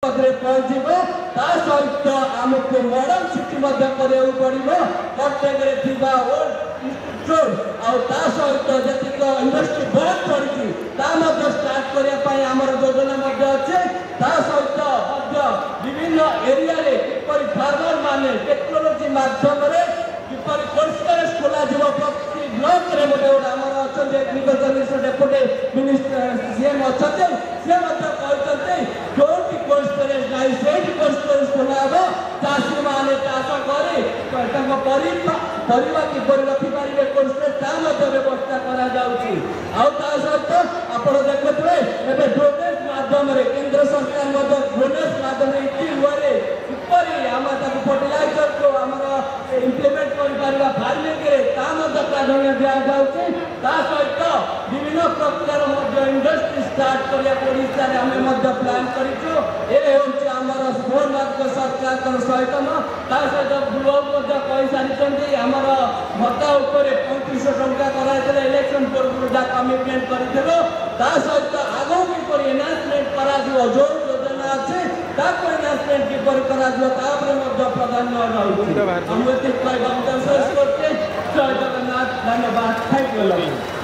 पहुंचब ता सहित आमको मॉडर्न सिटी पड़ो प्रत्येक सहित जतिक इंडस्ट्री बहुत पड़ी स्टार्ट करने आमर योजना अच्छे सहित विभिन्न एरिया फार्मर माने टेक्नोलोजी मध्यम किपर परिष्कार खोल प्रति ब्लॉक रे गोटे आमर अच्छा agriculture minister deputy minister CM अच्छा सी कहते जो कोल्ड स्टोरेज नहीं से कोल्ड स्टोरेज खोला चाषी मैंने चाष कर परिवा किपर रखिपारे कोल्ड स्टोरेज व्यवस्था करा सहित आप देखुए ड्रोनेज माध्यम केंद्र सरकार ड्रोनेज माध्यम फर्टिलाइजर को इम्प्लीमेंट कर फार्मिंग प्राधान्य दि जाऊँगी सहित विभिन्न प्रकार इंडस्ट्री स्टार्ट करने आम प्लान करमर सोमनाथ सरकार सहित सहित ब्लॉक कही सारी आमर भत्ता 3500 टंका कराई इलेक्शन पूर्व जहाँ कमिटमेंट कर सहित आगो किपर एनहांसमेंट कर जो योजना अच्छे एनहांसमेंट किपर कर प्राधान्य रही जय जगन्नाथ धन्यवाद थैंक यू।